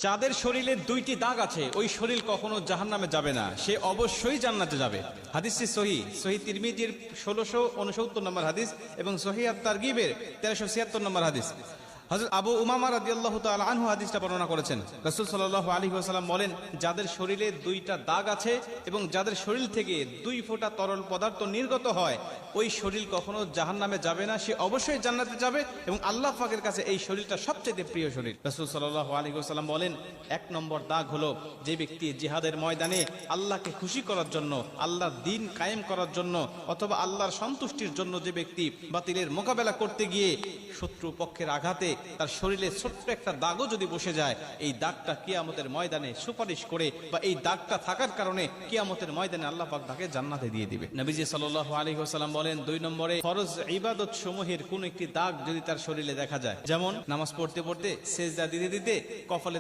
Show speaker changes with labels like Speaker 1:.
Speaker 1: যাদের শরীরে দুইটি দাগ আছে ওই শরীর কখনো জাহান্নামে যাবে না, সে অবশ্যই জান্নাতে যাবে। হাদিসটি সহিহ তিরমিজির 1669 নম্বর হাদিস এবং সহিহ আত-তারগিবের 1376 নম্বর হাদিস। হযরত আবু উমামা রাদিয়াল্লাহু তাআলা আনহু হাদিসটা বর্ণনা করেছেন। রাসূল সাল্লাল্লাহু আলাইহি ওয়াসাল্লাম বলেন, যাদের শরীরে দুইটা দাগ আছে এবং যাদের শরীর থেকে 2 ফোঁটা তরল পদার্থ নির্গত হয় ওই শরীর কখনো জাহান্নামে যাবে না, সে অবশ্যই জান্নাতে যাবে এবং আল্লাহ পাকের কাছে এই শরীরটা সবচেয়ে প্রিয় শরীর। রাসূল সাল্লাল্লাহু আলাইহি ওয়াসাল্লাম বলেন, 1 নম্বর দাগ হলো যে ব্যক্তি জিহাদের ময়দানে আল্লাহকে খুশি করার জন্য, আল্লাহর দ্বীন কায়েম করার জন্য অথবা আল্লাহর সন্তুষ্টির জন্য যে ব্যক্তি বাতিলের মোকাবেলা করতে গিয়ে শত্রু পক্ষের আঘাতে তার শরীরে ছোট্ট একটা দাগও যদি বসে যায়, এই দাগটা কিয়ামতের ময়দানে সুপারিশ করে বা এই দাগটা থাকার কারণে কিয়ামতের ময়দানে আল্লাহ পাক তাকে জান্নাতে দিয়ে দিবে। নবীজি সাল্লাল্লাহু আলাইহি ওয়াসাল্লাম বলেন, 2 নম্বরে ফরজ ইবাদত সমূহের কোন একটি দাগ যদি তার শরীরে দেখা যায়, যেমন নামাজ পড়তে পড়তে সেজদা দিতে দিতে কপালে